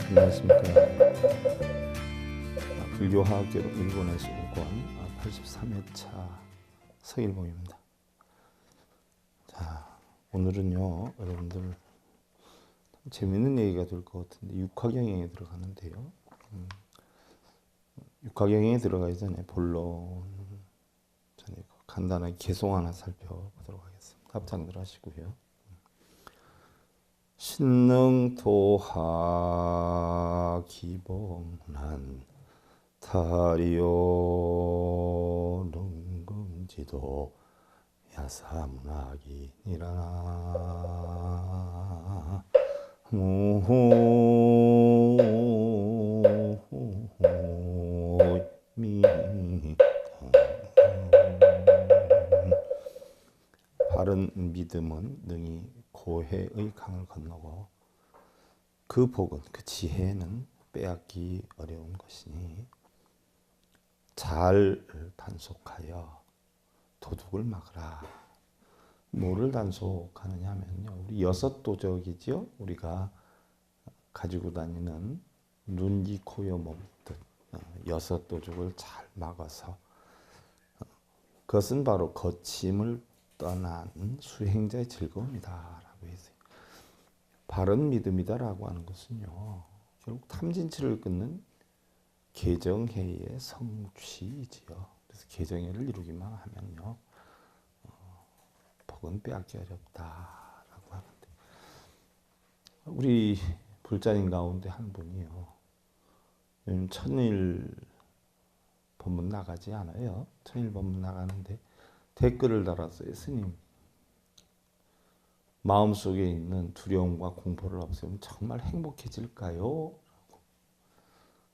안녕하십니까. 불교화학계로 일본에서 오건 83회차 서일봉입니다. 자, 오늘은요, 여러분들 재밌는 얘기가 될 것 같은데 육화경영에 들어가는데요. 육화경영에 들어가기 전에 본론 전에 간단하게 개송 하나 살펴보도록 하겠습니다. 합장들 하시고요. 신능도하 기본한 타리오 능금지도 야사문학이니라 바른 믿음은 능히 고해의 강을 건너고 그 복은, 그 지혜는 빼앗기 어려운 것이니 잘 단속하여 도둑을 막으라. 뭐를 단속하느냐 하면요, 우리 여섯 도적이죠. 우리가 가지고 다니는 눈, 귀, 코, 여, 몸 등 여섯 도적을 잘 막아서 그것은 바로 거침을 떠난 수행자의 즐거움이다라고 했어요. 바른 믿음이다라고 하는 것은요, 결국 탐진치를 끊는 개정해의 성취이지요. 그래서 개정해를 이루기만 하면요, 복은 빼앗기 어렵다라고 하는데, 우리 불자님 가운데 한 분이요, 요즘 천일 법문 나가지 않아요. 천일 법문 나가는데 댓글을 달았어요. 스님, 마음속에 있는 두려움과 공포를 없애면 정말 행복해질까요?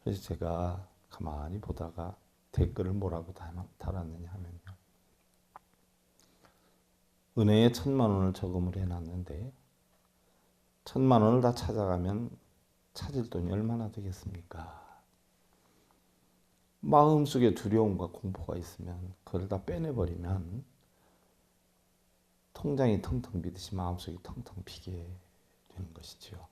그래서 제가 가만히 보다가 댓글을 뭐라고 달았느냐 하면요, 은혜에 1000,000원을 저금을 해놨는데 1000,000원을 다 찾아가면 찾을 돈이 얼마나 되겠습니까? 마음속에 두려움과 공포가 있으면 그걸 다 빼내버리면 통장이 텅텅 비듯이 마음속이 텅텅 비게 되는 것이지요.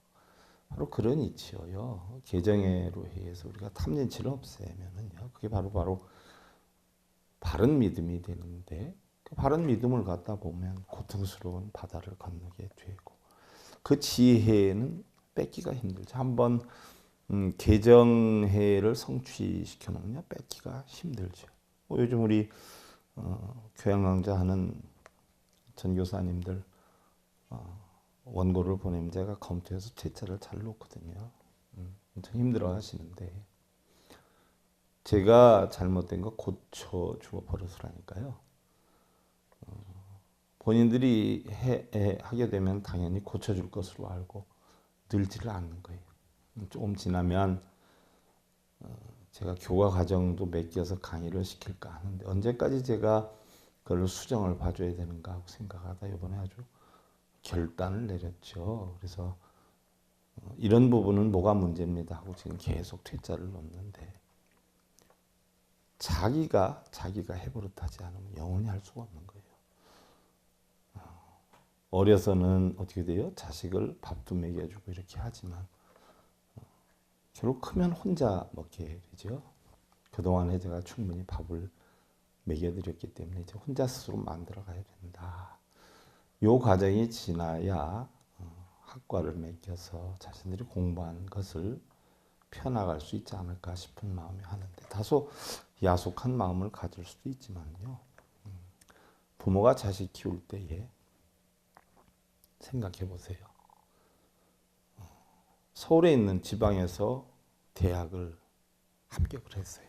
바로 그런 이치요. 개정해로 해서 우리가 탐진치를 없애면은요, 그게 바로 바른 믿음이 되는데, 그 바른 믿음을 갖다 보면 고통스러운 바다를 건너게 되고, 그 지혜는 뺏기가 힘들죠. 한번 개정해를 성취시켜 놓으면 뺏기가 힘들죠. 요즘 우리 교양 강좌하는 전교사님들 원고를 보내면 제가 검토해서 제자를 잘 놓거든요. 엄청 힘들어 하시는데, 제가 잘못된 거 고쳐주어 버릇을하니까요, 본인들이 하게 되면 당연히 고쳐줄 것으로 알고 늘지를 않는 거예요. 조금 지나면 제가 교과 과정도 맡겨서 강의를 시킬까 하는데, 언제까지 제가 그걸 수정을 봐줘야 되는가 하고 생각하다 이번에 아주 결단을 내렸죠. 그래서 이런 부분은 뭐가 문제입니다 하고 지금 계속 퇴짜를 놓는데, 자기가 해버릇하지 않으면 영원히 할 수가 없는 거예요. 어려서는 어떻게 돼요? 자식을 밥도 먹여주고 이렇게 하지만 결국 크면 혼자 먹게 되죠. 그동안에 제가 충분히 밥을 먹여드렸기 때문에 이제 혼자 스스로 만들어 가야 된다. 요 과정이 지나야 학과를 맡겨서 자신들이 공부한 것을 펴나갈 수 있지 않을까 싶은 마음이 하는데, 다소 야속한 마음을 가질 수도 있지만요, 부모가 자식 키울 때에 생각해 보세요. 서울에 있는 지방에서 대학을 합격을 했어요.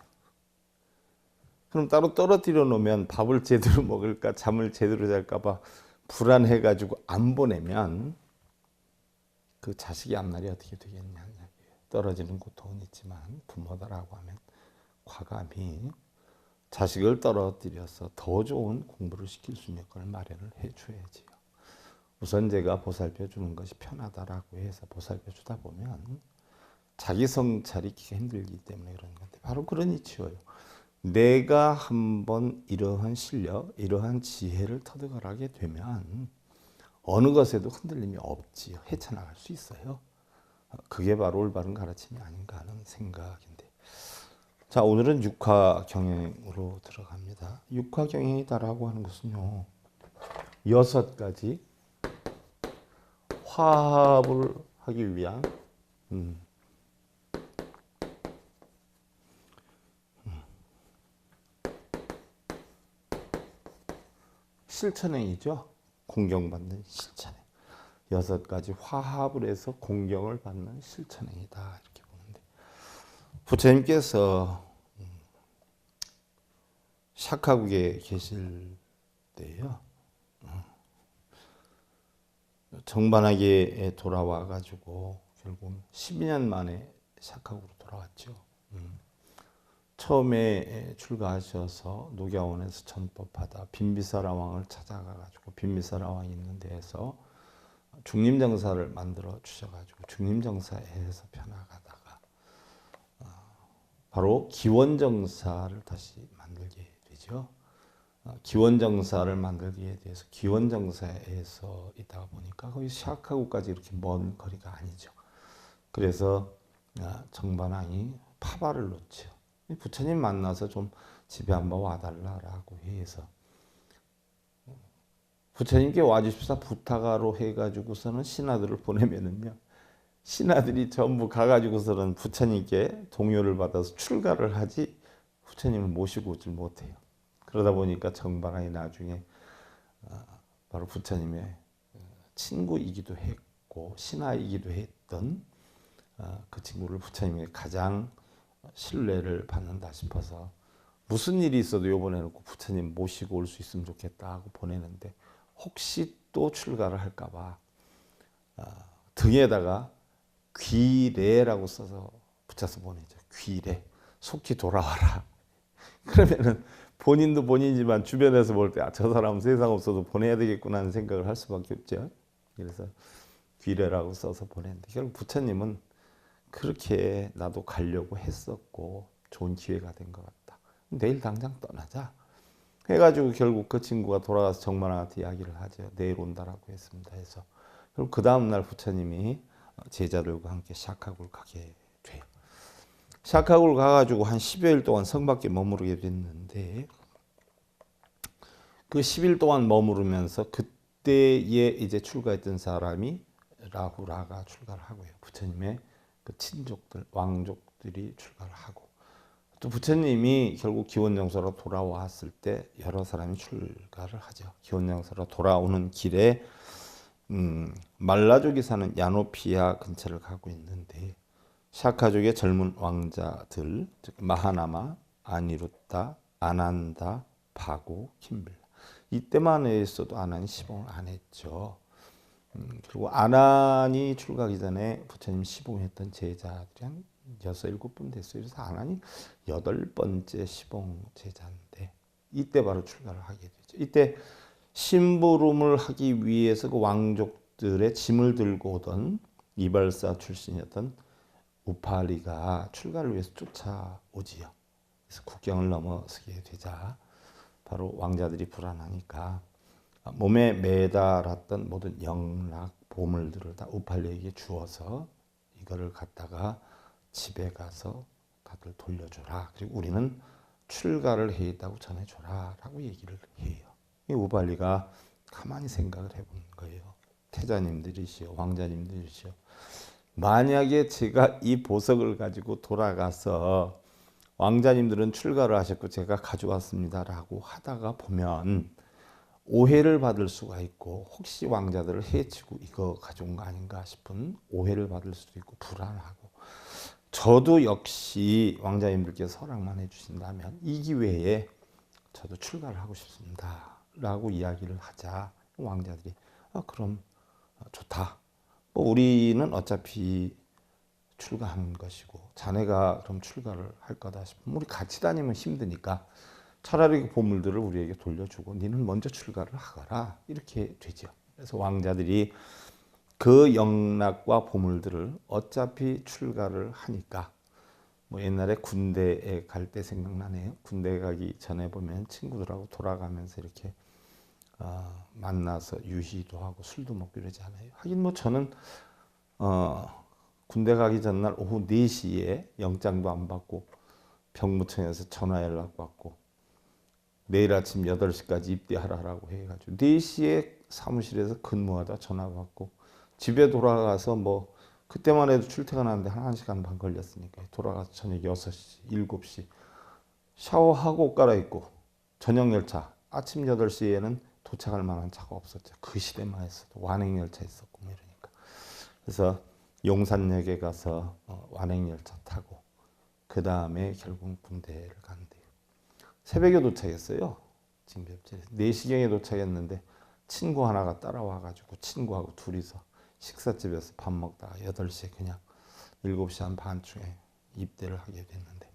그럼 따로 떨어뜨려 놓으면 밥을 제대로 먹을까, 잠을 제대로 잘까 봐 불안해가지고 안 보내면 그 자식의 앞날이 어떻게 되겠냐는 얘기예요. 떨어지는 고통은 있지만 부모다라고 하면 과감히 자식을 떨어뜨려서 더 좋은 공부를 시킬 수 있는 걸 마련을 해줘야지요. 우선 제가 보살펴 주는 것이 편하다라고 해서 보살펴 주다 보면 자기 성찰이 힘들기 때문에 그런 건데, 바로 그런 이치예요. 내가 한번 이러한 실력, 이러한 지혜를 터득하게 되면 어느 것에도 흔들림이 없지요. 헤쳐나갈 수 있어요. 그게 바로 올바른 가르침이 아닌가 하는 생각인데. 자, 오늘은 육화경영으로 들어갑니다. 육화경영이다라고 하는 것은요, 6가지 화합을 하기 위한 실천행위죠. 공경받는 실천행. 6가지 화합을 해서 공경을 받는 실천행위다 이렇게 보는데, 부처님께서 샤카국에 계실 때요, 정반하게 돌아와 가지고 결국 12년 만에 샤카국으로 돌아왔죠. 처음에 출가하셔서 녹야원에서 전법하다 빈비사라 왕을 찾아가 가지고, 빈비사라 왕이 있는 데에서 중림정사를 만들어 주셔가지고 중림정사에서 편학하다가 바로 기원정사를 다시 만들게 되죠. 기원정사를 만들기에 대해서 기원정사에서 있다가 보니까 거의 샤카국까지 이렇게 먼 거리가 아니죠. 그래서 정반왕이 파발을 놓죠. 부처님 만나서 좀 집에 한번 와달라라고 해서 부처님께 와주십사 부탁하러 해가지고서는 신하들을 보내면은요, 신하들이 전부 가가지고서는 부처님께 동요를 받아서 출가를 하지 부처님을 모시고 오질 못해요. 그러다 보니까 정반왕이 나중에 바로 부처님의 친구이기도 했고 신하이기도 했던 그 친구를 부처님이 가장 신뢰를 받는다 싶어서 무슨 일이 있어도 이번에 놓고 부처님 모시고 올 수 있으면 좋겠다 하고 보내는데, 혹시 또 출가를 할까봐 등에다가 귀래라고 써서 붙여서 보내죠. 귀래, 속히 돌아와라. 그러면은 본인도 본인이지만 주변에서 볼 때 저 사람은 세상 없어도 보내야 되겠구나 하는 생각을 할 수밖에 없죠. 그래서 귀래라고 써서 보냈는데, 결국 부처님은 그렇게 나도 가려고 했었고 좋은 기회가 된 것 같다. 내일 당장 떠나자 해가지고 결국 그 친구가 돌아가서 정만한테 이야기를 하죠. 내일 온다라고 했습니다. 해서 그리고 그 다음날 부처님이 제자들과 함께 샤카국을 가게 돼요. 샤카국을 가가지고 한 10여일 동안 성밖에 머무르게 됐는데, 그 10일 동안 머무르면서 그때에 이제 출가했던 사람이 라후라가 출가를 하고요. 부처님의 그 친족들, 왕족들이 출가를 하고, 또 부처님이 결국 기원정사로 돌아왔을 때 여러 사람이 출가를 하죠. 기원정사로 돌아오는 길에 말라족이 사는 야노피아 근처를 가고 있는데, 샤카족의 젊은 왕자들, 즉 마하나마, 아니루타, 아난다, 바고, 킴빌라, 이때만 해서도 아난이 시봉을 안 했죠. 그리고 아난이 출가하기 전에 부처님 시봉했던 제자들이 한 6, 7분 됐어요. 그래서 아난이 8번째 시봉 제자인데 이때 바로 출가를 하게 되죠. 이때 심부름을 하기 위해서 그 왕족들의 짐을 들고 오던 이발사 출신이었던 우팔리가 출가를 위해서 쫓아오지요. 그래서 국경을 넘어서게 되자 바로 왕자들이 불안하니까 몸에 매달았던 모든 영락, 보물들을 다 우팔리에게 주어서 이거를 갖다가 집에 가서 다들 돌려줘라. 그리고 우리는 출가를 해 있다고 전해줘라 라고 얘기를 해요. 이 우팔리가 가만히 생각을 해본 거예요. 태자님들이시오, 왕자님들이시오, 만약에 제가 이 보석을 가지고 돌아가서 왕자님들은 출가를 하셨고 제가 가져왔습니다 라고 하다가 보면 오해를 받을 수가 있고, 혹시 왕자들을 해치고 이거 가져온 거 아닌가 싶은 오해를 받을 수도 있고 불안하고, 저도 역시 왕자님들께서 허락만 해주신다면 이 기회에 저도 출가를 하고 싶습니다 라고 이야기를 하자 왕자들이 그럼 좋다. 뭐 우리는 어차피 출가하는 것이고 자네가 그럼 출가를 할 거다 싶으면 우리 같이 다니면 힘드니까 차라리 그 보물들을 우리에게 돌려주고 니는 먼저 출가를 하거라 이렇게 되죠. 그래서 왕자들이 그 영락과 보물들을 어차피 출가를 하니까, 뭐 옛날에 군대에 갈 때 생각나네요. 군대 가기 전에 보면 친구들하고 돌아가면서 이렇게 만나서 유희도 하고 술도 먹고 이러지 않아요. 하긴 뭐 저는 군대 가기 전날 오후 4시에 영장도 안 받고 병무청에서 전화 연락 받고 내일 아침 8시까지 입대하라고 해가지고 4시에 사무실에서 근무하다 전화 받고 집에 돌아가서 뭐 그때만 해도 출퇴근하는데 한 1시간 반 걸렸으니까 돌아가서 저녁 6시, 7시 샤워하고 옷 갈아입고 저녁 열차 아침 8시에는 도착할 만한 차가 없었죠. 그 시대만 했어도 완행열차 있었고 뭐 이러니까. 그래서 용산역에 가서 완행열차 타고 그 다음에 결국 군대를 간대요. 새벽에 도착했어요. 징병제에 4시경에 도착했는데 친구 하나가 따라와가지고 친구하고 둘이서 식사집에서 밥 먹다가 8시에 그냥 7시 한 반쯤에 입대를 하게 됐는데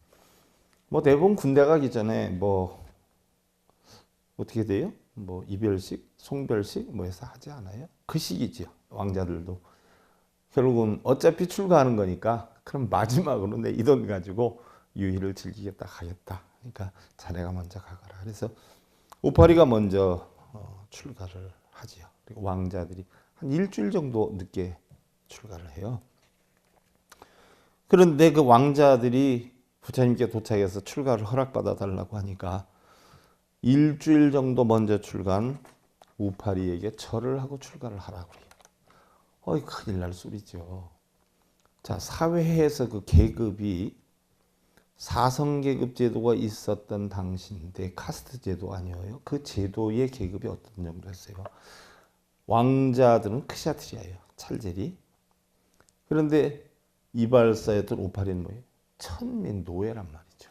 뭐 대부분 군대 가기 전에 뭐 어떻게 돼요? 뭐 이별식, 송별식 뭐 해서 하지 않아요? 그 시기죠. 왕자들도 결국은 어차피 출가하는 거니까 그럼 마지막으로 내 이 돈 가지고 유희를 즐기겠다 가겠다. 그러니까 자네가 먼저 가거라. 그래서 오파리가 먼저 출가를 하지요. 그리고 왕자들이 한 일주일 정도 늦게 출가를 해요. 그런데 그 왕자들이 부처님께 도착해서 출가를 허락받아 달라고 하니까 일주일 정도 먼저 출간 우파리에게 절을 하고 출가를 하라고 해요. 큰일 날 소리죠. 자, 사회에서 그 계급이 사성계급 제도가 있었던 당시인데 카스트 제도 아니에요. 그 제도의 계급이 어떤 정도였어요? 왕자들은 크샤트리아예요. 찰제리. 그런데 이발사였던 오파리는 뭐예요? 천민 노예란 말이죠.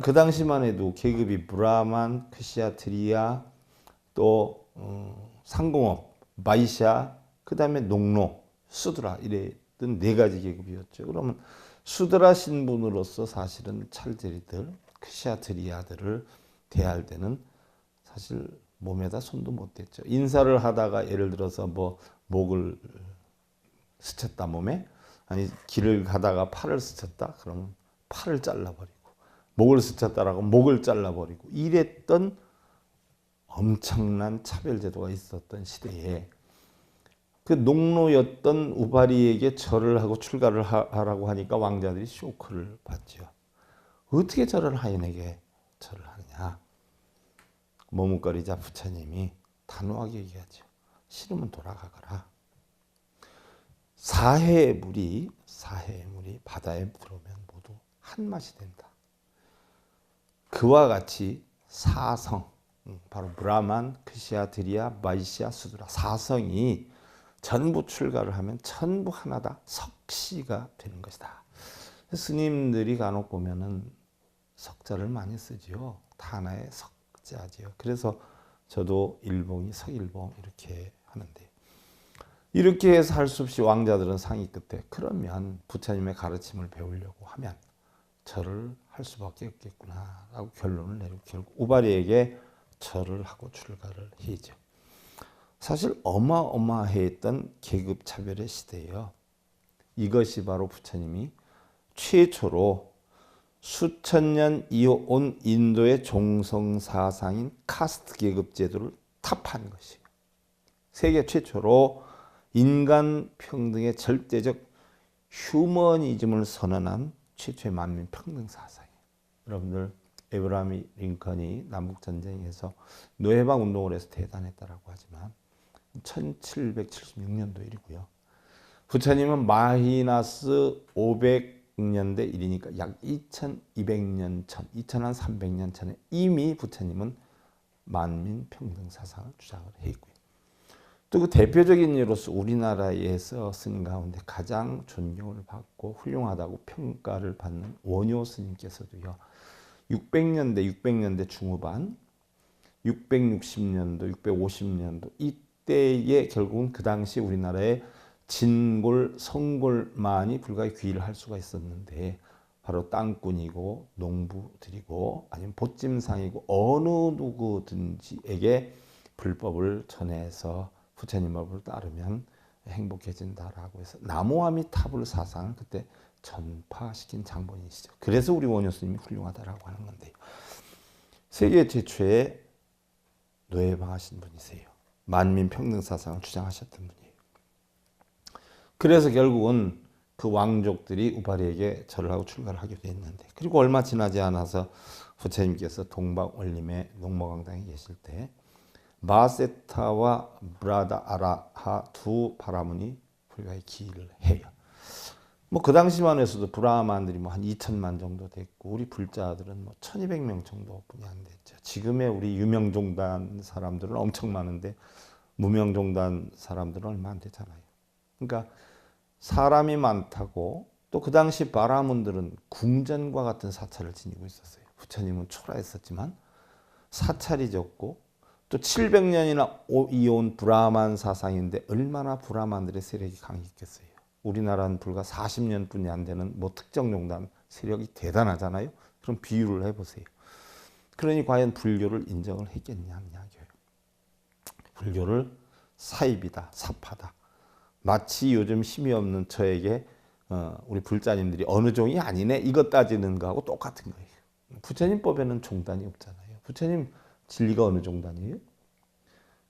그 당시만 해도 계급이 브라만, 크샤트리아, 또 상공업, 바이샤, 그 다음에 농노, 수드라 이랬던 4가지 계급이었죠. 그러면 수드라 신분으로서 사실은 찰제리들, 크샤트리아들을 대할 때는 사실 몸에다 손도 못 댔죠. 인사를 하다가 예를 들어서 뭐 목을 스쳤다 몸에, 아니 길을 가다가 팔을 스쳤다 그러면 팔을 잘라버리고, 목을 스쳤다라고 목을 잘라버리고 이랬던 엄청난 차별제도가 있었던 시대에 그 농노였던 우바리에게 절을 하고 출가를 하라고 하니까 왕자들이 쇼크를 받죠. 어떻게 절을 하인에게 절을 하느냐. 머뭇거리자 부처님이 단호하게 얘기하죠. 싫으면 돌아가거라. 사해의 물이 바다에 들어오면 모두 한 맛이 된다. 그와 같이 사성, 바로 브라만, 크시아트리아, 마이시아, 수드라 사성이 전부 출가를 하면 전부 하나다 석시가 되는 것이다. 스님들이 간혹 보면은 석자를 많이 쓰지요. 다 하나의 석자지요. 그래서 저도 일봉이 석일봉 이렇게 하는데, 이렇게 해서 할 수 없이 왕자들은 상의 끝에 그러면 부처님의 가르침을 배우려고 하면 절을 할 수밖에 없겠구나 라고 결론을 내리고 결국 우바리에게 절을 하고 출가를 해죠. 사실 어마어마했던 계급 차별의 시대예요. 이것이 바로 부처님이 최초로 수천 년 이어온 인도의 종성 사상인 카스트 계급 제도를 타파한 것이에요. 세계 최초로 인간 평등의 절대적 휴머니즘을 선언한 최초의 만민 평등 사상이에요. 여러분들 에브라함 링컨이 남북 전쟁에서 노예방 운동을 해서 대단했다라고 하지만 1776년도 일이고요. 부처님은 마이너스 500년대 일이니까 약 2200년 전, 2300년 전에 이미 부처님은 만민 평등 사상을 주장을 했고요. 또 그 대표적인 예로서 우리나라에서 스님 가운데 가장 존경을 받고 훌륭하다고 평가를 받는 원효 스님께서도요. 600년대 중후반, 660년도, 650년도 이때에 결국은 그 당시 우리나라의 진골, 성골만이 불가히 귀의를 할 수가 있었는데 바로 땅꾼이고 농부들이고 아니면 보찜상이고 어느 누구든지에게 불법을 전해서 부처님 법을 따르면 행복해진다라고 해서 나무아미타불 사상을 그때 전파시킨 장본인이시죠. 그래서 우리 원효 스님이 훌륭하다라고 하는 건데요. 세계 최초의 노예방하신 분이세요. 만민 평등 사상을 주장하셨던 분이에요. 그래서 결국은 그 왕족들이 우발이에게 절을 하고 출가를 하게 됐는데, 그리고 얼마 지나지 않아서 부처님께서 동방올림의 농모강당에 계실 때 마세타와 브라다 아라하 두 바라문이 불가에 기일을 해요. 뭐 그 당시만 해서도 브라만들이 뭐 한 2천만 정도 됐고, 우리 불자들은 뭐 1200명 정도뿐이 안 됐죠. 지금의 우리 유명종단 사람들은 엄청 많은데 무명종단 사람들은 얼마 안 되잖아요. 그러니까 사람이 많다고, 또 그 당시 바라문들은 궁전과 같은 사찰을 지니고 있었어요. 부처님은 초라했었지만 사찰이 적고, 또 700년이나 이어온 브라만 사상인데 얼마나 브라만들의 세력이 강했겠어요. 우리나라는 불과 40년뿐이 안 되는 뭐 특정 종단 세력이 대단하잖아요. 그럼 비유를 해보세요. 그러니 과연 불교를 인정을 했겠냐는 이야기예요. 불교를 사입이다, 사파다. 마치 요즘 힘이 없는 저에게 우리 불자님들이 어느 종이 아니네 이것 따지는 거하고 똑같은 거예요. 부처님 법에는 종단이 없잖아요. 부처님 진리가 어느 종단이에요?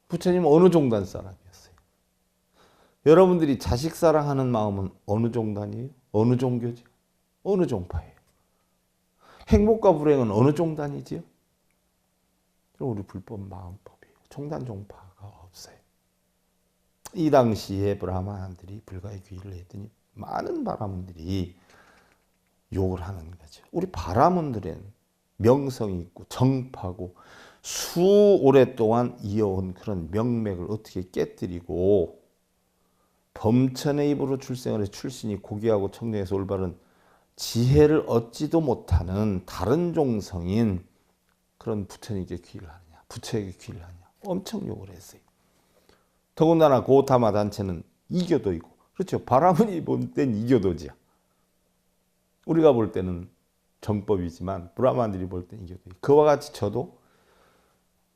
부처님 어느 종단 사람이었어요? 여러분들이 자식 사랑하는 마음은 어느 종단이에요? 어느 종교죠? 어느 종파예요? 행복과 불행은 어느 종단이지요? 우리 불법 마음법이에요. 종단 종파가 없어요. 이 당시에 브라만들이 불가에 귀의를 했더니 많은 바라문들이 욕을 하는 거죠. 우리 바라문들은 명성이 있고 정파고 수 오랫동안 이어온 그런 명맥을 어떻게 깨뜨리고, 범천의 입으로 출생을 해 출신이 고귀하고 청정에서 올바른 지혜를 얻지도 못하는 다른 종성인 그런 부처님께 귀의를 하느냐, 부처에게 귀의를 하느냐, 엄청 욕을 했어요. 더군다나 고타마 단체는 이교도이고, 그렇죠. 바라문이 볼 땐 이교도지요. 우리가 볼 때는 정법이지만 브라만들이 볼 땐 이교도예요. 그와 같이 저도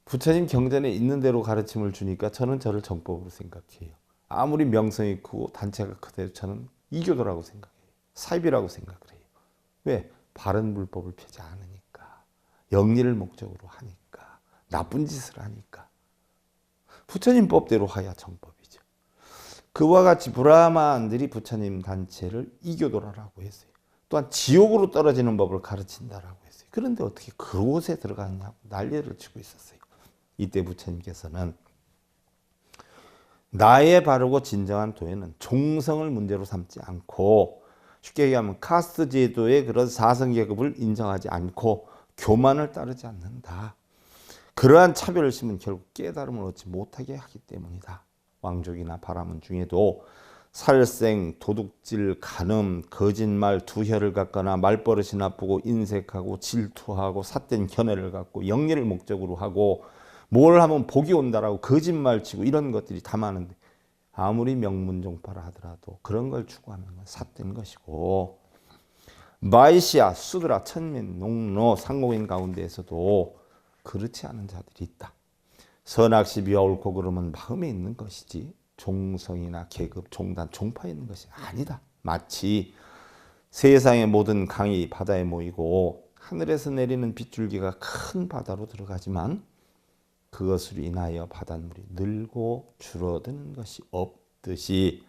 부처님 경전에 있는 대로 가르침을 주니까 저는 저를 정법으로 생각해요. 아무리 명성이 크고 단체가 크대도 저는 이교도라고 생각해요. 사입이라고 생각을 해요. 왜? 바른 불법을 펴지 않으니까. 영리를 목적으로 하니까. 나쁜 짓을 하니까. 부처님 법대로 하야 정법이죠. 그와 같이 브라만들이 부처님 단체를 이교도라고 했어요. 또한 지옥으로 떨어지는 법을 가르친다라고 했어요. 그런데 어떻게 그곳에 들어갔냐고 난리를 치고 있었어요. 이때 부처님께서는 나의 바르고 진정한 도에는 종성을 문제로 삼지 않고, 쉽게 얘기하면 카스트 제도의 그런 사성계급을 인정하지 않고 교만을 따르지 않는다. 그러한 차별심은 결국 깨달음을 얻지 못하게 하기 때문이다. 왕족이나 바라문 중에도 살생, 도둑질, 간음, 거짓말, 두혈을 갖거나 말버릇이 나쁘고 인색하고 질투하고 삿된 견해를 갖고 영리를 목적으로 하고 뭘 하면 복이 온다라고 거짓말치고 이런 것들이 다 많은데, 아무리 명문종파라 하더라도 그런 걸 추구하는 건 삿된 것이고, 마이시아, 수드라, 천민, 농노, 상공인 가운데에서도 그렇지 않은 자들이 있다. 선악시비와 옳고 그름은 마음에 있는 것이지 종성이나 계급, 종단, 종파에 있는 것이 아니다. 마치 세상의 모든 강이 바다에 모이고 하늘에서 내리는 빗줄기가 큰 바다로 들어가지만 그것으로 인하여 바닷물이 늘고 줄어드는 것이 없듯이,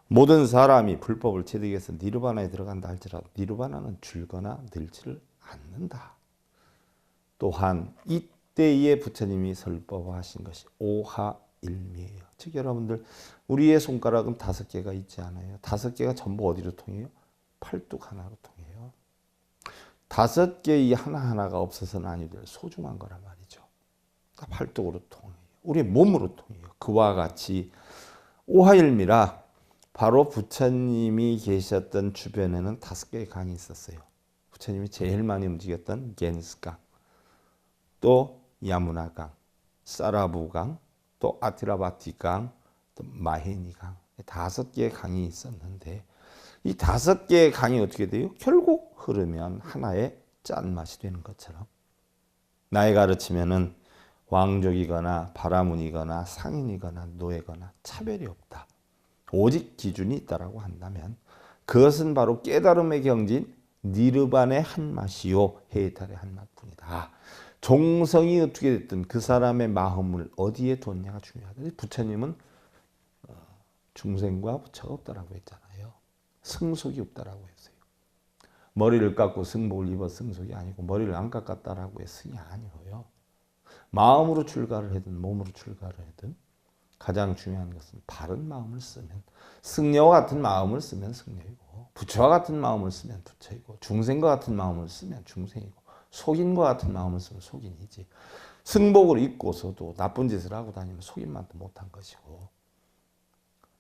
모든 사람이 불법을 체득해서 니르바나에 들어간다 할지라도 니르바나는 줄거나 늘지를 않는다. 또한 이때에 부처님이 설법하신 것이 오하일미예요. 즉 여러분들, 우리의 손가락은 5개가 있지 않아요. 5개가 전부 어디로 통해요? 팔뚝 하나로 통해요. 5개 이 하나하나가 없어서는 아니 될 소중한 거란 말이죠. 팔뚝으로 통해요. 우리 몸으로 통해요. 그와 같이 오하일미라, 바로 부처님이 계셨던 주변에는 5개의 강이 있었어요. 부처님이 제일 많이 움직였던 겐스강, 또 야무나강, 사라부강, 또 아티라바티강, 또 마헤니강, 5개의 강이 있었는데, 이 5개의 강이 어떻게 돼요? 결국 흐르면 하나의 짠맛이 되는 것처럼 나의 가르치면은 왕족이거나 바라문이거나 상인이거나 노예거나 차별이 없다. 오직 기준이 있다라고 한다면 그것은 바로 깨달음의 경지인 니르반의 한 맛이요 헤이탈의 한 맛뿐이다. 종성이 어떻게 됐든 그 사람의 마음을 어디에 뒀냐가 중요하다. 부처님은 중생과 부처가 없다라고 했잖아요. 승속이 없다라고 했어요. 머리를 깎고 승복을 입어 승속이 아니고 머리를 안 깎았다라고 해서 승이 아니고요. 마음으로 출가를 하든 몸으로 출가를 하든 가장 중요한 것은 바른 마음을 쓰면, 승려와 같은 마음을 쓰면 승려이고, 부처와 같은 마음을 쓰면 부처이고, 중생과 같은 마음을 쓰면 중생이고, 속인과 같은 마음을 쓰면 속인이지. 승복을 입고서도 나쁜 짓을 하고 다니면 속인만도 못한 것이고,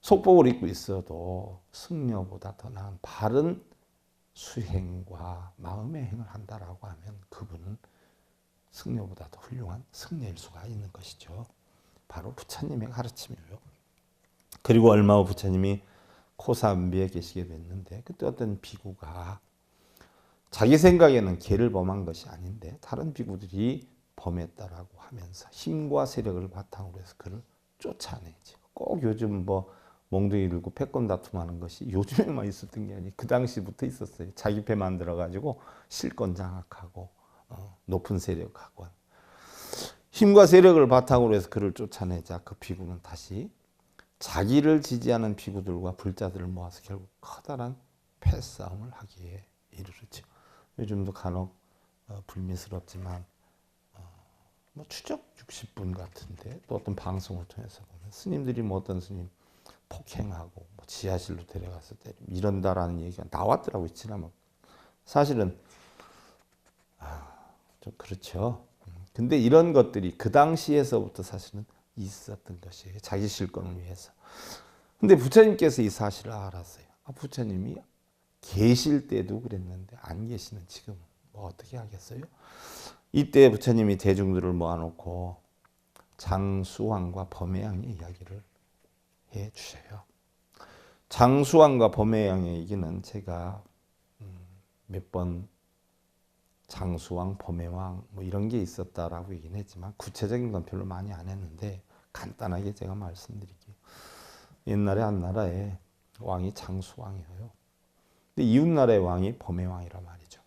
속복을 입고 있어도 승려보다 더 나은 바른 수행과 마음의 행을 한다라고 하면 그분은 승려보다 더 훌륭한 승려일 수가 있는 것이죠. 바로 부처님의 가르침이에요. 그리고 얼마 후 부처님이 코사암비에 계시게 됐는데, 그때 어떤 비구가 자기 생각에는 개를 범한 것이 아닌데 다른 비구들이 범했다라고 하면서 힘과 세력을 바탕으로 해서 그를 쫓아내지. 꼭 요즘 뭐 몽둥이 들고 패권 다툼하는 것이 요즘에만 있었던 게 아니고 그 당시부터 있었어요. 자기 배 만들어 가지고 실권 장악하고 높은 세력하고 힘과 세력을 바탕으로 해서 그를 쫓아내자 그 비구는 다시 자기를 지지하는 비구들과 불자들을 모아서 결국 커다란 패싸움을 하기에 이르르죠. 요즘도 간혹 불미스럽지만 뭐 추적 60분 같은데 또 어떤 방송을 통해서 보면 스님들이 뭐 어떤 스님 폭행하고 뭐 지하실로 데려가서 때리고 이런다라는 얘기가 나왔더라고요. 지나면 사실은 좀 그렇죠. 근데 이런 것들이 그 당시에서부터 사실은 있었던 것이에요. 자기 실권을 위해서. 근데 부처님께서 이 사실을 알았어요. 부처님이 계실 때도 그랬는데 안 계시는 지금 뭐 어떻게 하겠어요? 이때 부처님이 대중들을 모아놓고 장수왕과 범해양의 이야기를 해 주셔요. 장수왕과 범해양의 얘기는 제가 몇 번 장수왕, 범해왕 뭐 이런 게 있었다라고 얘기는 했지만 구체적인 건 별로 많이 안 했는데 간단하게 제가 말씀드릴게요. 옛날에 한 나라에 왕이 장수왕이에요. 근데 이웃나라의 왕이 범해왕이란 말이죠.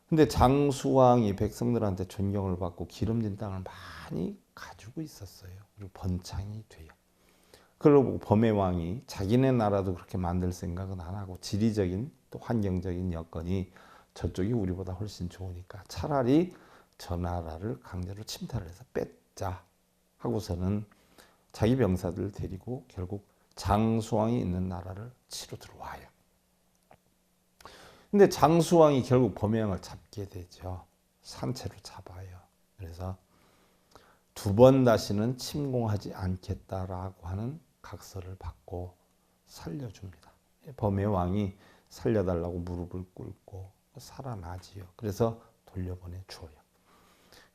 근데 장수왕이 백성들한테 존경을 받고 기름진 땅을 많이 가지고 있었어요. 그리고 번창이 돼요. 그리고 범해왕이 자기네 나라도 그렇게 만들 생각은 안 하고 지리적인 또 환경적인 여건이 저쪽이 우리보다 훨씬 좋으니까 차라리 저 나라를 강제로 침탈을 해서 뺏자 하고서는 자기 병사들을 데리고 결국 장수왕이 있는 나라를 치러 들어와요. 근데 장수왕이 결국 범해왕을 잡게 되죠. 산채로 잡아요. 그래서 두 번 다시는 침공하지 않겠다라고 하는 각서를 받고 살려줍니다. 범해왕이 살려달라고 무릎을 꿇고 살아나지요. 그래서 돌려보내 주어요.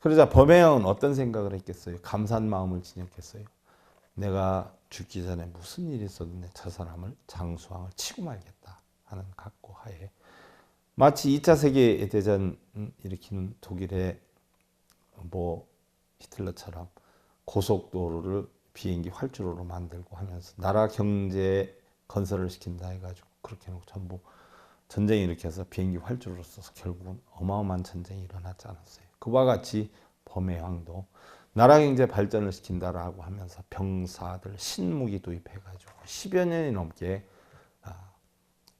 그러자 범해왕은 어떤 생각을 했겠어요? 감사한 마음을 지녔겠어요? 내가 죽기 전에 무슨 일이 있어도 저 사람을 장수왕을 치고 말겠다 하는 각오하에 마치 2차 세계대전 일으키는 독일의 뭐 히틀러처럼 고속도로를 비행기 활주로로 만들고 하면서 나라 경제 건설을 시킨다 해가지고 그렇게 해놓고 전부 전쟁 일으켜서 비행기 활주로를 써서 결국은 어마어마한 전쟁이 일어나지 않았어요. 그와 같이 범해왕도 나라 경제 발전을 시킨다라고 하면서 병사들 신무기 도입해가지고 10여 년이 넘게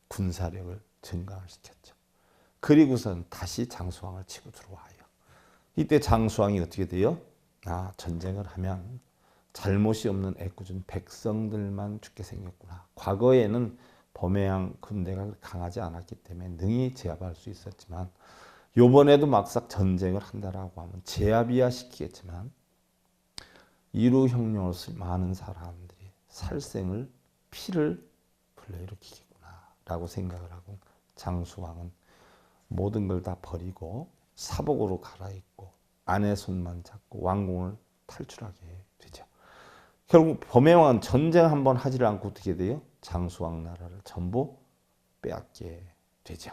군사력을 증강을 시켰죠. 그리고선 다시 장수왕을 치고 들어와요. 이때 장수왕이 어떻게 돼요? 전쟁을 하면 잘못이 없는 애꿎은 백성들만 죽게 생겼구나. 과거에는 범해양 군대가 강하지 않았기 때문에 능히 제압할 수 있었지만 요번에도 막상 전쟁을 한다라고 하면 제압이야 시키겠지만 이루혁령으로서 많은 사람들이 살생을 피를 불러일으키겠구나 라고 생각을 하고 장수왕은 모든 걸 다 버리고 사복으로 갈아입고 아내 손만 잡고 왕궁을 탈출하게 되죠. 결국 범해왕은 전쟁 한번 하지를 않고 어떻게 돼요? 장수왕 나라를 전부 빼앗게 되죠.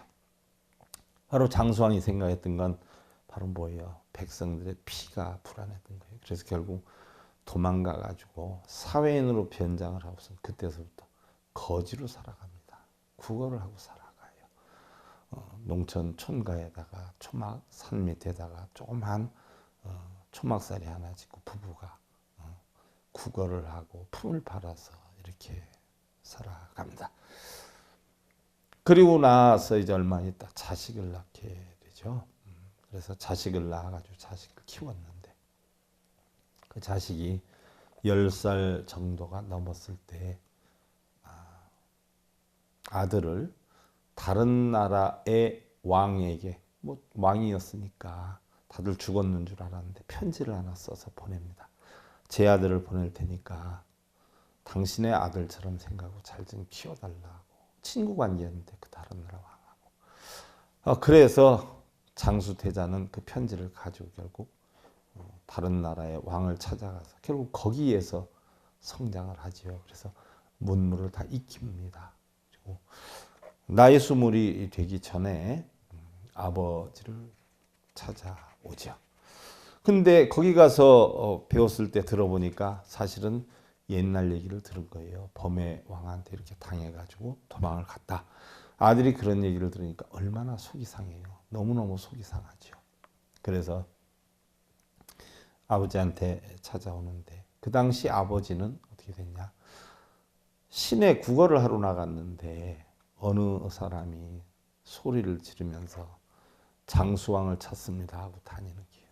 바로 장수왕이 생각했던 건 바로 뭐예요? 백성들의 피가 불안했던 거예요. 그래서 결국 도망가 가지고 사회인으로 변장을 하고서 그때서부터 거지로 살아갑니다. 구걸을 하고 살아가요. 농촌 촌가에다가 초막 산 밑에다가 조그만 초막살이 하나 짓고 부부가 구걸을 하고 품을 팔아서 이렇게 살아갑니다. 그리고 나서 이제 얼마 있다 자식을 낳게 되죠. 그래서 자식을 낳아가지고 자식을 키웠는데 그 자식이 10살 정도가 넘었을 때 아들을 다른 나라의 왕에게, 뭐 왕이었으니까 다들 죽었는 줄 알았는데 편지를 하나 써서 보냅니다. 제 아들을 보낼 테니까 당신의 아들처럼 생각하고 잘 좀 키워달라고. 친구 관계였는데 그 다른 나라 왕하고. 그래서 장수태자는 그 편지를 가지고 결국 다른 나라의 왕을 찾아가서 결국 거기에서 성장을 하지요. 그래서 문물을 다 익힙니다. 그리고 나이 20이 되기 전에 아버지를 찾아오죠. 근데 거기 가서 배웠을 때 들어보니까 사실은 옛날 얘기를 들은 거예요. 범의 왕한테 이렇게 당해가지고 도망을 갔다. 아들이 그런 얘기를 들으니까 얼마나 속이 상해요. 너무너무 속이 상하죠. 그래서 아버지한테 찾아오는데 그 당시 아버지는 어떻게 됐냐. 시내 구걸을 하러 나갔는데 어느 사람이 소리를 지르면서 장수왕을 찾습니다 하고 다니는 거예요.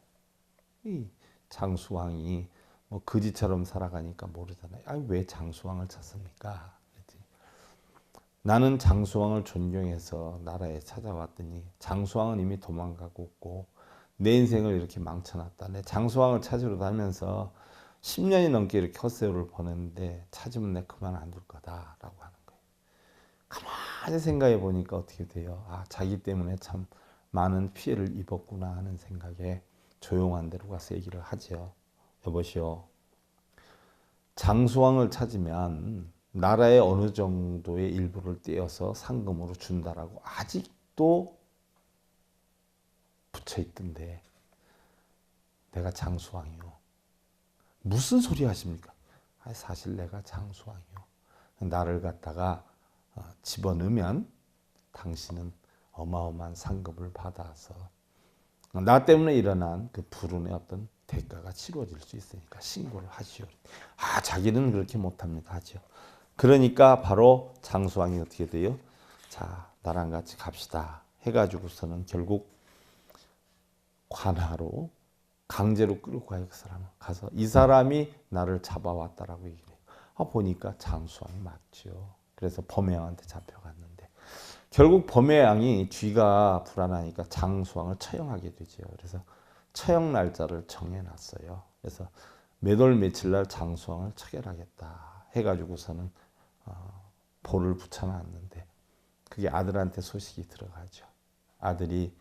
이 장수왕이 뭐 거지처럼 살아가니까 모르잖아요. 아니, 왜 장수왕을 찾습니까? 그랬더니 나는 장수왕을 존경해서 나라에 찾아왔더니 장수왕은 이미 도망가고 있고 내 인생을 이렇게 망쳐놨다. 내 장수왕을 찾으러 다니면서 10년이 넘게 이렇게 헛세월을 보냈는데 찾으면 내 그만 안 둘 거다라고 하는 거예요. 가만히 생각해 보니까 어떻게 돼요? 아, 자기 때문에 참 많은 피해를 입었구나 하는 생각에 조용한 데로 가서 얘기를 하죠. 여보시오, 장수왕을 찾으면 나라의 어느 정도의 일부를 떼어서 상금으로 준다라고 아직도 붙여 있던데 내가 장수왕이요. 무슨 소리 하십니까? 아니, 사실 내가 장수왕이요. 나를 갖다가 집어넣으면 당신은 어마어마한 상급을 받아서 나 때문에 일어난 그 불운의 어떤 대가가 치러질 수 있으니까 신고를 하시오. 아, 자기는 그렇게 못합니다 하죠. 그러니까 바로 장수왕이 어떻게 돼요? 자, 나랑 같이 갑시다 해가지고서는 결국 관하로 강제로 끌고 가요. 그 사람을 가서 이 사람이 나를 잡아왔다라고 얘기해요. 보니까 장수왕이 맞죠. 그래서 범해왕한테 잡혀갔는데 결국 범해왕이 쥐가 불안하니까 장수왕을 처형하게 되죠. 그래서 처형 날짜를 정해놨어요. 그래서 몇 월 며칠 날 장수왕을 처결하겠다 해가지고서는 볼을 붙여놨는데 그게 아들한테 소식이 들어가죠. 아들이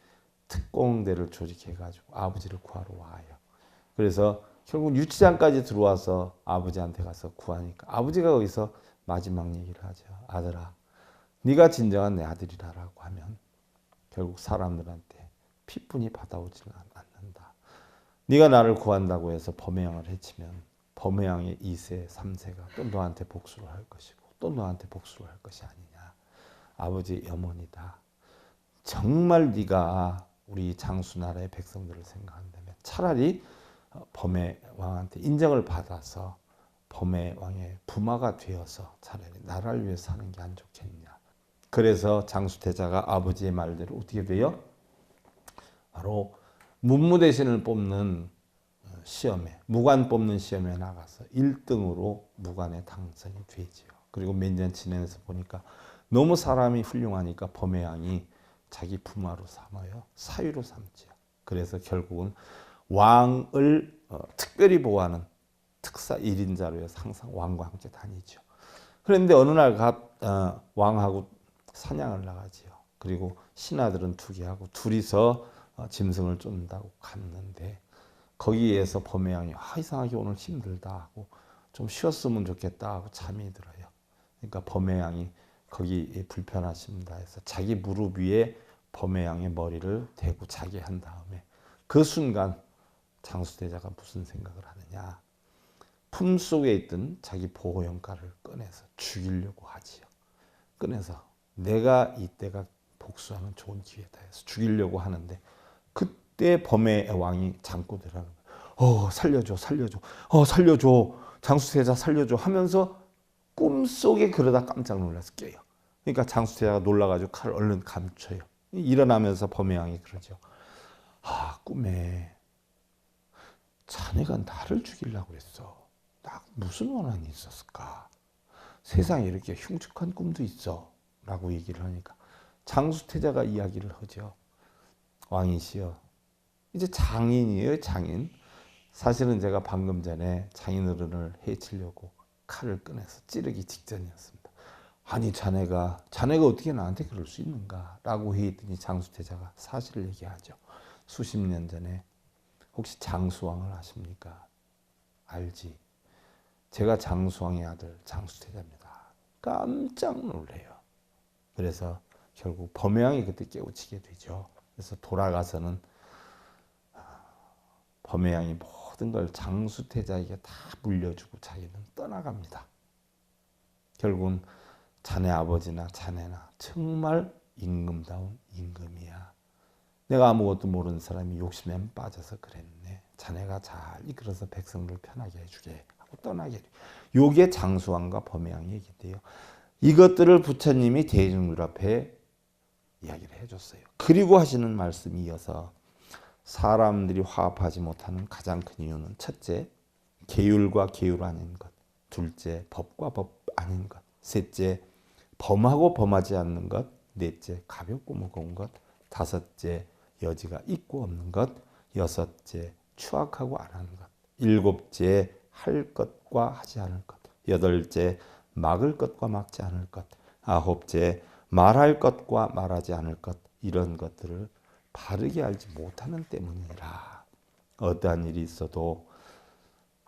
특공대를 조직해가지고 아버지를 구하러 와요. 그래서 결국 유치장까지 들어와서 아버지한테 가서 구하니까 아버지가 거기서 마지막 얘기를 하죠. 아들아, 네가 진정한 내 아들이라고 하면 결국 사람들한테 핏분이 받아오지는 않는다. 네가 나를 구한다고 해서 범해왕을 해치면 범해왕의 2세, 3세가 또 너한테 복수를 할 것이고 또 너한테 복수를 할 것이 아니냐. 아버지의 염원이다. 정말 네가 우리 장수나라의 백성들을 생각한다면 차라리 범해왕한테 인정을 받아서 범해왕의 부마가 되어서 차라리 나라를 위해서 사는 게 안 좋겠냐. 그래서 장수태자가 아버지의 말대로 어떻게 돼요? 바로 문무대신을 뽑는 시험에, 무관 뽑는 시험에 나가서 1등으로 무관에 당선이 되지요. 그리고 몇 년 지내면서 보니까 너무 사람이 훌륭하니까 범해왕이 자기 부마로 삼아요. 사위로 삼지요. 그래서 결국은 왕을 특별히 보호하는 특사 1인자로 해서 항상 왕과 함께 다니죠. 그런데 어느 날 왕하고 사냥을 나가지요. 그리고 신하들은 투기하고 둘이서 짐승을 쫓는다고 갔는데 거기에서 범해왕이 이상하게 오늘 힘들다 하고 좀 쉬었으면 좋겠다 하고 잠이 들어요. 그러니까 범해왕이 거기 불편하십니다 해서 자기 무릎 위에 범해왕의 머리를 대고 자게 한 다음에 그 순간 장수태자가 무슨 생각을 하느냐. 품속에 있던 자기 보호용가를 꺼내서 죽이려고 하지요. 꺼내서 내가 이때가 복수하는 좋은 기회다 해서 죽이려고 하는데 그때 범해왕이 잠꼬대라는 거예요. 살려줘, 살려줘, 살려줘, 장수태자 살려줘 하면서 꿈속에 그러다 깜짝 놀라서 깨요. 그러니까 장수태자가 놀라가지고 칼을 얼른 감춰요. 일어나면서 범야왕이 그러죠. 아, 꿈에 자네가 나를 죽이려고 그랬어. 나 무슨 원한이 있었을까? 세상에 이렇게 흉측한 꿈도 있어. 라고 얘기를 하니까 장수태자가 이야기를 하죠. 왕이시여, 이제 장인이에요, 장인. 사실은 제가 방금 전에 장인어른을 해치려고 칼을 꺼내서 찌르기 직전이었습니다. 아니, 자네가 어떻게 나한테 그럴 수 있는가? 라고 했더니 장수태자가 사실을 얘기하죠. 수십 년 전에 혹시 장수왕을 아십니까? 알지. 제가 장수왕의 아들 장수태자입니다. 깜짝 놀래요. 그래서 결국 범야왕이 그때 깨우치게 되죠. 그래서 돌아가서는 범야왕이 모든 걸 장수태자에게 다 물려주고 자기는 떠나갑니다. 결국은 자네 아버지나 자네나 정말 임금다운 임금이야. 내가 아무것도 모르는 사람이 욕심에 빠져서 그랬네. 자네가 잘 이끌어서 백성들 편하게 해주게 하고 떠나게 돼. 요게 장수왕과 범야왕의 얘기인데요. 이것들을 부처님이 대중들 앞에 이야기를 해줬어요. 그리고 하시는 말씀이 이어서 사람들이 화합하지 못하는 가장 큰 이유는 첫째, 계율과 계율 아닌 것. 둘째, 법과 법 아닌 것. 셋째, 범하고 범하지 않는 것. 넷째, 가볍고 무거운 것. 다섯째, 여지가 있고 없는 것. 여섯째, 추악하고 안 하는 것. 일곱째, 할 것과 하지 않을 것. 여덟째, 막을 것과 막지 않을 것. 아홉째, 말할 것과 말하지 않을 것. 이런 것들을 바르게 알지 못하는 때문이라. 어떠한 일이 있어도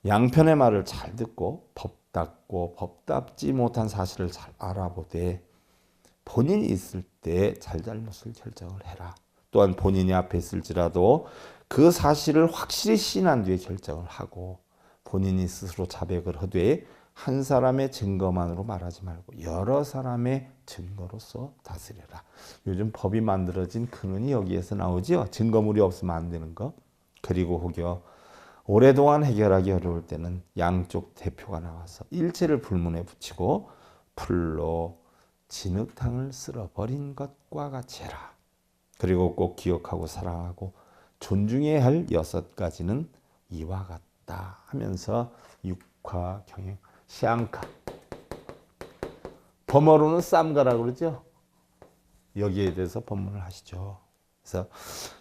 양편의 말을 잘 듣고 법답고 법답지 못한 사실을 잘 알아보되 본인이 있을 때 잘잘못을 결정을 해라. 또한 본인이 앞에 있을지라도 그 사실을 확실히 시인한 뒤에 결정을 하고 본인이 스스로 자백을 하되 한 사람의 증거만으로 말하지 말고 여러 사람의 증거로서 다스려라. 요즘 법이 만들어진 근원이 여기에서 나오죠. 증거물이 없으면 안 되는 거. 그리고 혹여 오랫동안 해결하기 어려울 때는 양쪽 대표가 나와서 일체를 불문에 붙이고 풀로 진흙탕을 쓸어버린 것과 같이 해라. 그리고 꼭 기억하고 사랑하고 존중해야 할 6가지는 이와 같다 하면서 육화, 경영, 샹카, 범어로는 쌈가라고 그러죠. 여기에 대해서 법문을 하시죠. 그래서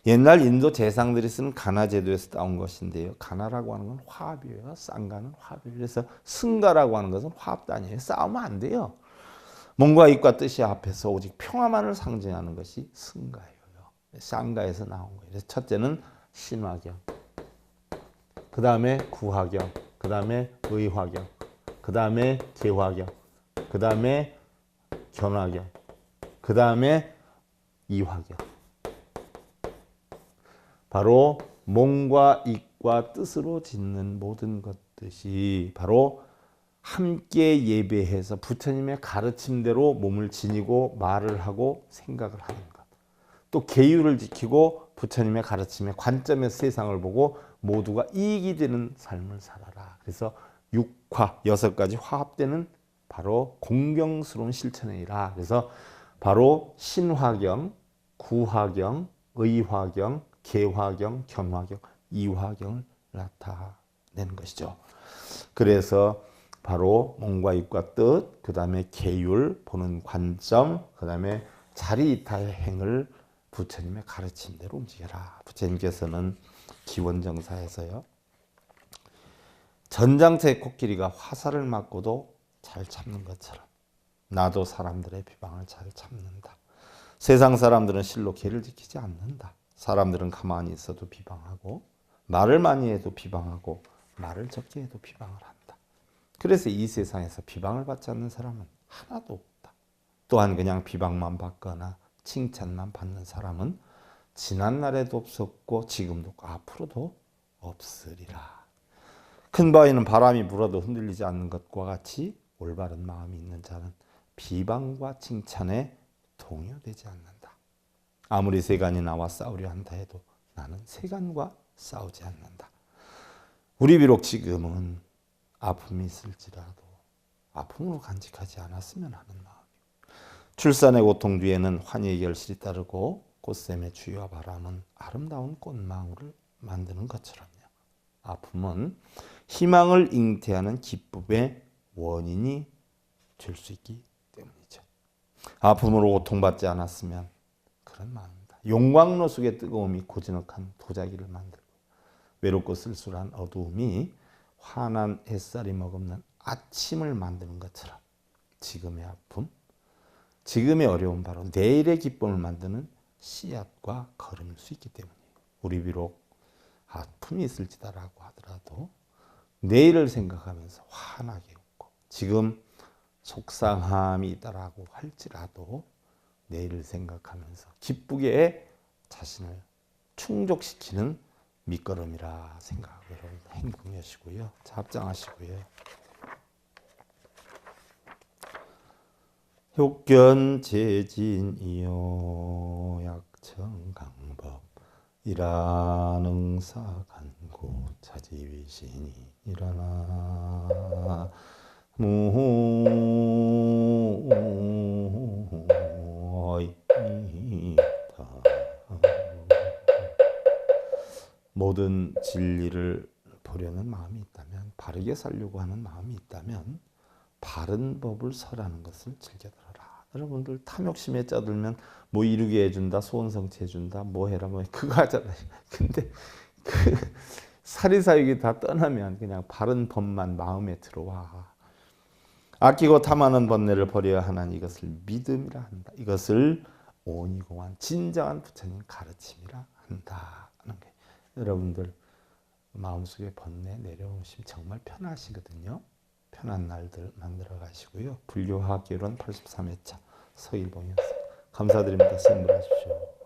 옛날 인도 재상들이 쓰는 가나 제도에서 따온 것인데요. 가나라고 하는 건 화합이에요. 쌍가는 화합이에요. 그래서 승가라고 하는 것은 화합도 아니에요. 싸우면 안 돼요. 몸과 입과 뜻이 합해서 오직 평화만을 상징하는 것이 승가예요. 쌍가에서 나온 거예요. 그래서 첫째는 신화경, 그 다음에 구화경, 그 다음에 의화경, 그 다음에 개화경, 그 다음에 견화경, 그 다음에 이화경. 바로 몸과 입과 뜻으로 짓는 모든 것들이 바로 함께 예배해서 부처님의 가르침대로 몸을 지니고 말을 하고 생각을 하는 것. 또 계율을 지키고 부처님의 가르침의 관점에서 세상을 보고 모두가 이익이 되는 삶을 살아라. 그래서 6화, 6가지 화합되는 바로 공경스러운 실천이라. 그래서 바로 신화경, 구화경, 의화경, 개화경, 견화경, 이화경을 나타내는 것이죠. 그래서 바로 몸과 입과 뜻, 그 다음에 계율, 보는 관점, 그 다음에 자리이타의 행을 부처님의 가르침대로 움직여라. 부처님께서는 기원정사에서요. 전장터의 코끼리가 화살을 맞고도 잘 참는 것처럼 나도 사람들의 비방을 잘 참는다. 세상 사람들은 실로 계를 지키지 않는다. 사람들은 가만히 있어도 비방하고 말을 많이 해도 비방하고 말을 적게 해도 비방을 한다. 그래서 이 세상에서 비방을 받지 않는 사람은 하나도 없다. 또한 그냥 비방만 받거나 칭찬만 받는 사람은 지난날에도 없었고 지금도 없고 앞으로도 없으리라. 큰 바위는 바람이 불어도 흔들리지 않는 것과 같이 올바른 마음이 있는 자는 비방과 칭찬에 동요되지 않는다. 아무리 세간이 나와 싸우려 한다 해도 나는 세간과 싸우지 않는다. 우리 비록 지금은 아픔이 있을지라도 아픔으로 간직하지 않았으면 하는 마음. 출산의 고통 뒤에는 환희의 결실이 따르고 꽃샘의 주유와 바람은 아름다운 꽃망울을 만드는 것처럼요. 아픔은 희망을 잉태하는 기쁨의 원인이 될 수 있기 때문이죠. 아픔으로 고통받지 않았으면 그런 마음입니다. 용광로 속의 뜨거움이 고즈넉한 도자기를 만들고 외롭고 쓸쓸한 어두움이 환한 햇살이 머금는 아침을 만드는 것처럼 지금의 아픔, 지금의 어려움 바로 내일의 기쁨을 만드는 씨앗과 걸음일 수 있기 때문이에요. 우리 비록 아픔이 있을지다라고 하더라도 내일을 생각하면서 환하게 웃고 지금 속상함이 있다라고 할지라도 내일을 생각하면서 기쁘게 자신을 충족시키는 밑거름이라 생각하고 여러분 행복하시고요. 합장하시고요. 효견재진이요 약천강법 일안응사간고 차지위신이 일어나 모든 진리를 보려는 마음이 있다면 바르게 살려고 하는 마음이 있다면 바른 법을 설하는 것을 즐겨들어라. 여러분들 탐욕심에 짜들면 뭐 이루게 해준다, 소원 성취해준다, 뭐 해라, 뭐 그거 하잖아요. 근데 그 사리사욕이 다 떠나면 그냥 바른 법만 마음에 들어와. 아끼고 탐하는 번뇌를 버려야 하나니 이것을 믿음이라 한다. 이것을 오니공한 진정한 부처님 가르침이라 한다. 하는 게 여러분들 마음속에 번뇌 내려오시면 정말 편하시거든요. 편한 날들 만들어 가시고요. 불교화학개론 83회차 서일봉이었습니다. 감사드립니다. 성불하십시오.